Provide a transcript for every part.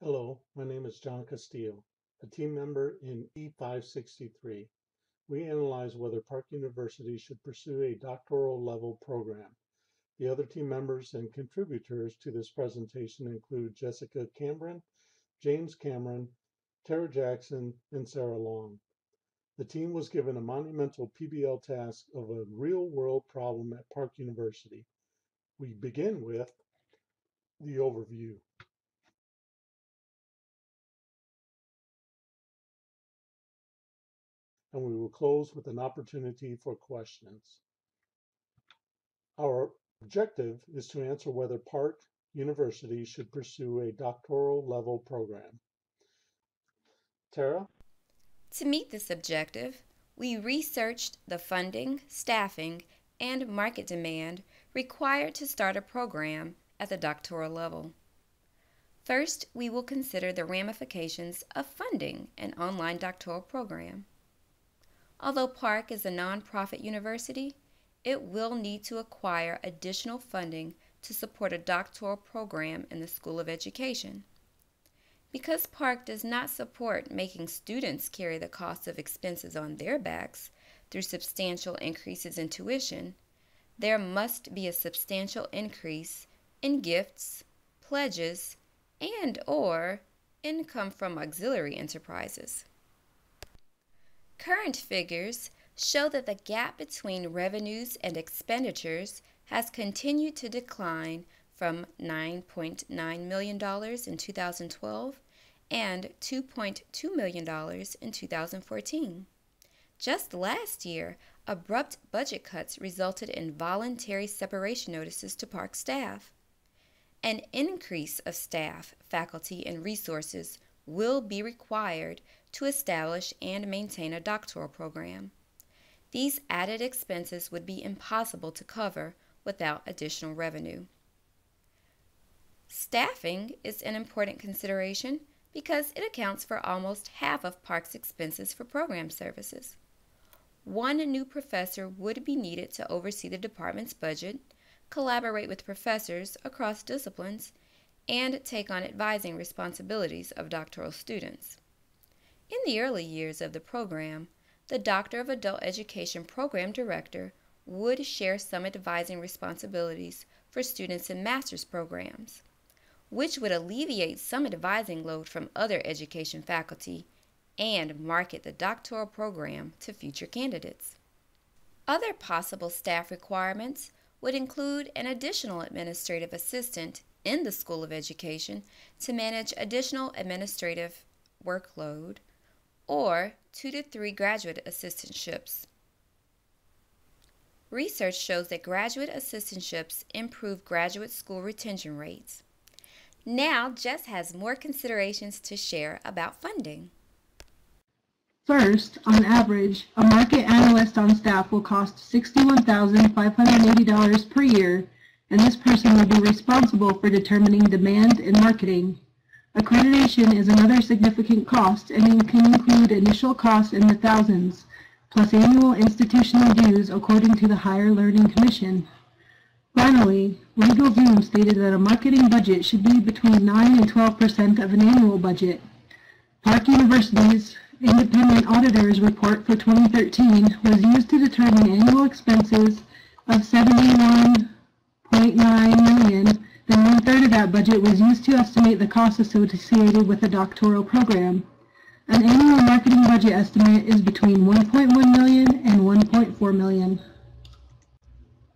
Hello, my name is John Castillo, a team member in E563. We analyze whether Park University should pursue a doctoral level program. The other team members and contributors to this presentation include Jessica Cameron, James Cameron, Tara Jackson, and Sarah Long. The team was given a monumental PBL task of a real-world problem at Park University. We begin with the overview. And we will close with an opportunity for questions. Our objective is to answer whether Park University should pursue a doctoral level program. Tara? To meet this objective, we researched the funding, staffing, and market demand required to start a program at the doctoral level. First, we will consider the ramifications of funding an online doctoral program. Although Park is a nonprofit university, it will need to acquire additional funding to support a doctoral program in the School of Education. Because Park does not support making students carry the cost of expenses on their backs through substantial increases in tuition, there must be a substantial increase in gifts, pledges, and/or income from auxiliary enterprises. Current figures show that the gap between revenues and expenditures has continued to decline from $9.9 million in 2012 and $2.2 million in 2014. Just last year, abrupt budget cuts resulted in voluntary separation notices to Park staff. An increase of staff, faculty, and resources will be required to establish and maintain a doctoral program. These added expenses would be impossible to cover without additional revenue. Staffing is an important consideration because it accounts for almost half of Park's expenses for program services. One new professor would be needed to oversee the department's budget, collaborate with professors across disciplines, and take on advising responsibilities of doctoral students. In the early years of the program, the Doctor of Adult Education Program Director would share some advising responsibilities for students in master's programs, which would alleviate some advising load from other education faculty and market the doctoral program to future candidates. Other possible staff requirements would include an additional administrative assistant in the School of Education to manage additional administrative workload, or 2 to 3 graduate assistantships. Research shows that graduate assistantships improve graduate school retention rates. Now, Jess has more considerations to share about funding. First, on average, a market analyst on staff will cost $61,580 per year, and this person will be responsible for determining demand and marketing. Accreditation is another significant cost and can include initial costs in the thousands, plus annual institutional dues according to the Higher Learning Commission. Finally, LegalZoom stated that a marketing budget should be between 9 and 12% of an annual budget. Park University's Independent Auditor's Report for 2013 was used to determine annual expenses of $71.9 million. Then one-third of that budget was used to estimate the costs associated with a doctoral program. An annual marketing budget estimate is between $1.1 million and $1.4 million.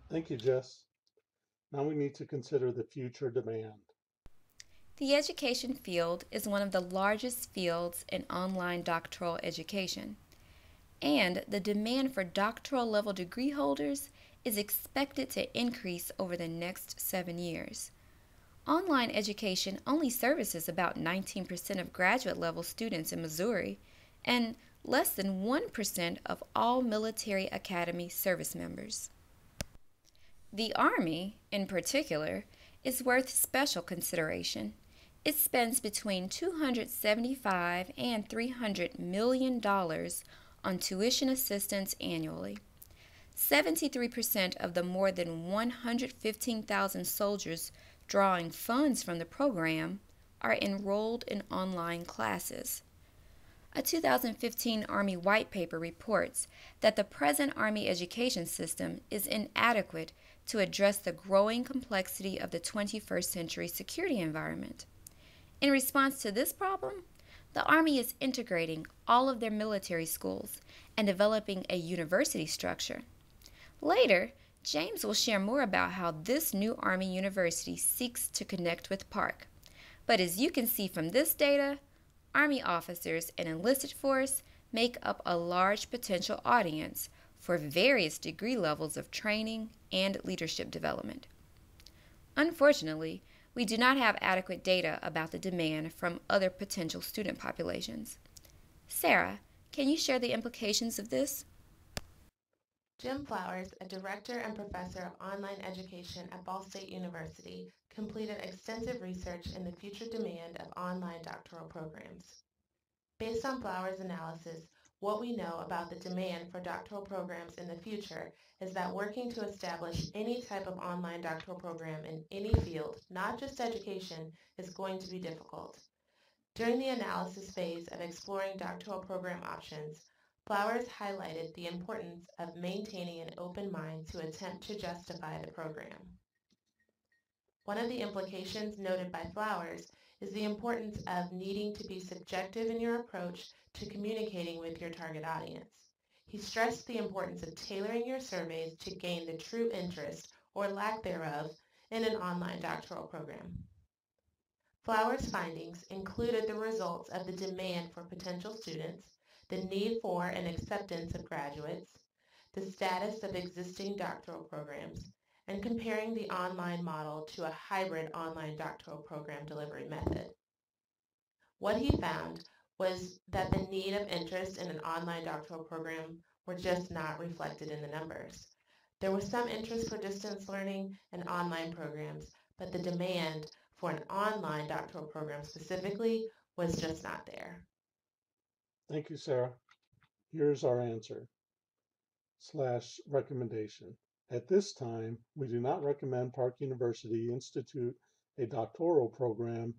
Thank you, Jess. Now we need to consider the future demand. The education field is one of the largest fields in online doctoral education, and the demand for doctoral level degree holders is expected to increase over the next 7 years. Online education only services about 19% of graduate level students in Missouri and less than 1% of all military academy service members. The Army, in particular, is worth special consideration. It spends between $275 and $300 million on tuition assistance annually. 73% of the more than 115,000 soldiers drawing funds from the program are enrolled in online classes. A 2015 Army white paper reports that the present Army education system is inadequate to address the growing complexity of the 21st century security environment. In response to this problem, the Army is integrating all of their military schools and developing a university structure. Later, James will share more about how this new Army university seeks to connect with Park. But as you can see from this data, Army officers and enlisted force make up a large potential audience for various degree levels of training and leadership development. Unfortunately, we do not have adequate data about the demand from other potential student populations. Sarah, can you share the implications of this? Jim Flowers, a director and professor of online education at Ball State University, completed extensive research in the future demand of online doctoral programs. Based on Flowers' analysis, what we know about the demand for doctoral programs in the future is that working to establish any type of online doctoral program in any field, not just education, is going to be difficult. During the analysis phase of exploring doctoral program options, Flowers highlighted the importance of maintaining an open mind to attempt to justify the program. One of the implications noted by Flowers is the importance of needing to be subjective in your approach to communicating with your target audience. He stressed the importance of tailoring your surveys to gain the true interest, or lack thereof, in an online doctoral program. Flowers' findings included the results of the demand for potential students, the need for and acceptance of graduates, the status of existing doctoral programs, and comparing the online model to a hybrid online doctoral program delivery method. What he found was that the need of interest in an online doctoral program were just not reflected in the numbers. There was some interest for distance learning and online programs, but the demand for an online doctoral program specifically was just not there. Thank you, Sarah. Here's our answer / recommendation. At this time, we do not recommend Park University institute a doctoral program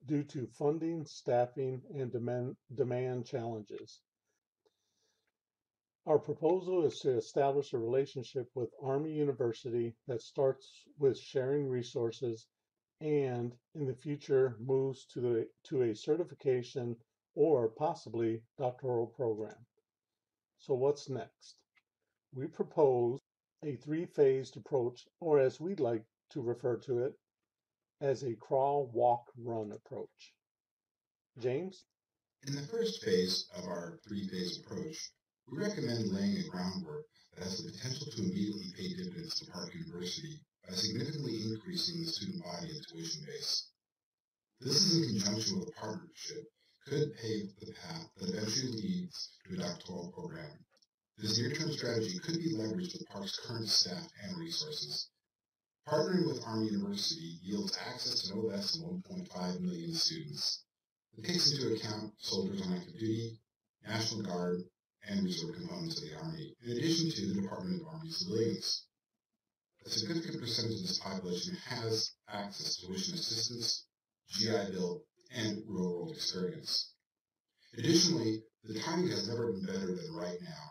due to funding, staffing, and demand challenges. Our proposal is to establish a relationship with Army University that starts with sharing resources and in the future moves to a certification or possibly doctoral program. So what's next? We propose a three-phased approach, or as we'd like to refer to it, as a crawl, walk, run approach. James? In the first phase of our three-phase approach, we recommend laying a groundwork that has the potential to immediately pay dividends to Park University by significantly increasing the student body and tuition base. This is in conjunction with a partnership could pave the path that eventually leads to a doctoral program. This near-term strategy could be leveraged with Park's current staff and resources. Partnering with Army University yields access to no less than 1.5 million students. It takes into account soldiers on active duty, National Guard, and reserve components of the Army, in addition to the Department of Army civilians. A significant percentage of this population has access to tuition assistance, GI Bill, and real-world experience. Additionally, the timing has never been better than right now.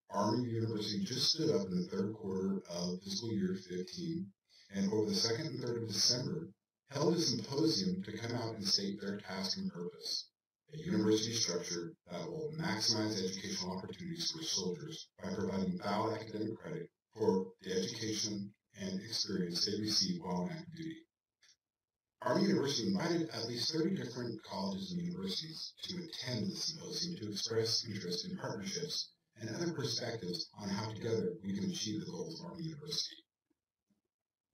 Army University just stood up in the third quarter of fiscal year 15, and over the 2nd and 3rd of December, held a symposium to come out and state their task and purpose, a university structure that will maximize educational opportunities for soldiers by providing valid academic credit for the education and experience they receive while on active duty. Army University invited at least 30 different colleges and universities to attend the symposium to express interest in partnerships and other perspectives on how together we can achieve the goals of Army University.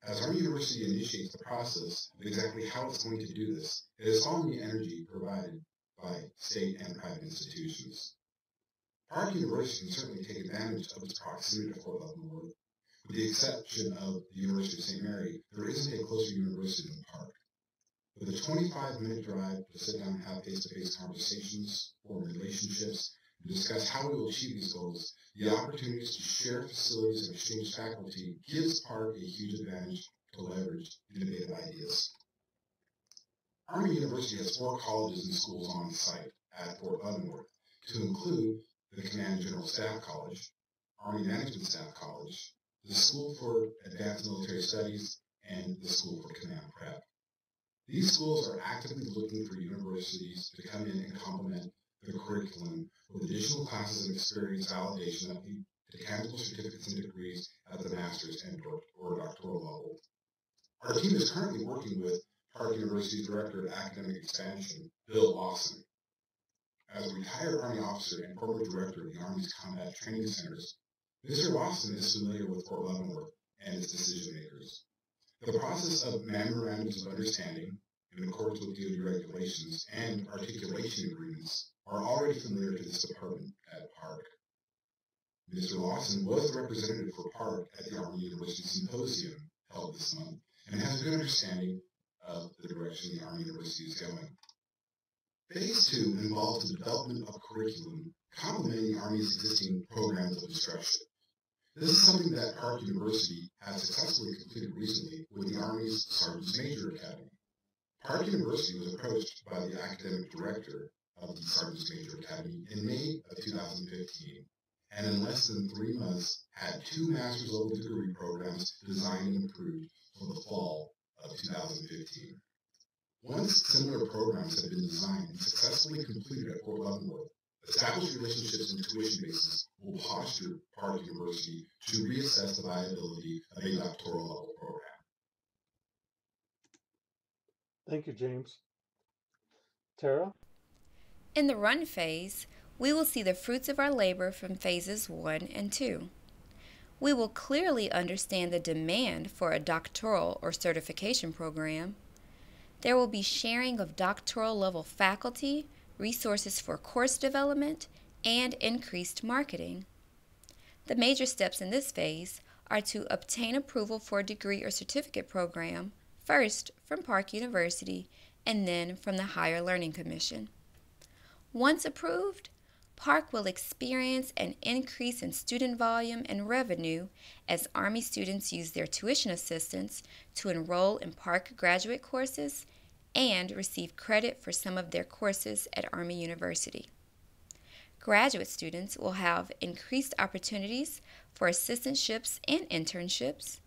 As Army University initiates the process of exactly how it's going to do this, it is following the energy provided by state and private institutions. Park University can certainly take advantage of its proximity to Fort Leavenworth. With the exception of the University of St. Mary, there isn't a closer university than Park. With a 25-minute drive to sit down and have face-to-face conversations, form relationships, and discuss how we will achieve these goals, the opportunities to share facilities and exchange faculty gives Park a huge advantage to leverage innovative ideas. Army University has 4 colleges and schools on site at Fort Leavenworth, to include the Command and General Staff College, Army Management Staff College, the School for Advanced Military Studies, and the School for Command Prep. These schools are actively looking for universities to come in and complement the curriculum with additional classes and experience validation of the tangible certificates and degrees at the master's and or doctoral level. Our team is currently working with Park University's Director of Academic Expansion, Bill Lawson. As a retired Army officer and former director of the Army's Combat Training Centers, Mr. Lawson is familiar with Fort Leavenworth and its decision makers. The process of memorandums of understanding, in accordance with DoD regulations, and articulation agreements are already familiar to this department at Park. Mr. Lawson was the representative for Park at the Army University Symposium held this month and has a good understanding of the direction the Army University is going. Phase 2 involves the development of curriculum complementing the Army's existing programs of instruction. This is something that Park University has successfully completed recently with the Army's Sergeant's Major Academy. Park University was approached by the academic director of the Sergeant's Major Academy in May of 2015, and in less than 3 months had 2 master's level degree programs designed and approved for the fall of 2015. Once similar programs have been designed and successfully completed at Fort Leavenworth, established relationships and tuition bases will posture Park University to reassess the viability of a doctoral level program. Thank you, James. Tara? In the run phase, we will see the fruits of our labor from phases 1 and 2. We will clearly understand the demand for a doctoral or certification program. There will be sharing of doctoral level faculty, resources for course development, and increased marketing. The major steps in this phase are to obtain approval for a degree or certificate program, first from Park University and then from the Higher Learning Commission. Once approved, Park will experience an increase in student volume and revenue as Army students use their tuition assistance to enroll in Park graduate courses and receive credit for some of their courses at Army University. Graduate students will have increased opportunities for assistantships and internships,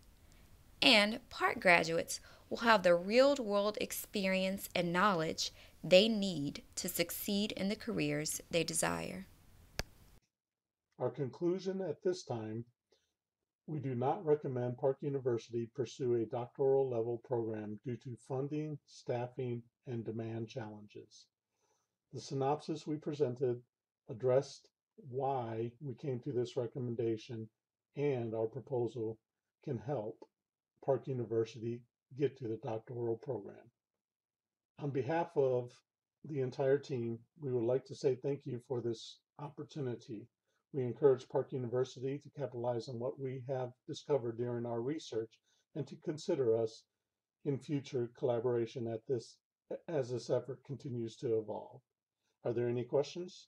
and Park graduates will have the real-world experience and knowledge they need to succeed in the careers they desire. Our conclusion at this time: we do not recommend Park University pursue a doctoral level program due to funding, staffing, and demand challenges. The synopsis we presented addressed why we came to this recommendation, and our proposal can help Park University get to the doctoral program. On behalf of the entire team, we would like to say thank you for this opportunity. We encourage Park University to capitalize on what we have discovered during our research and to consider us in future collaboration as this effort continues to evolve. Are there any questions?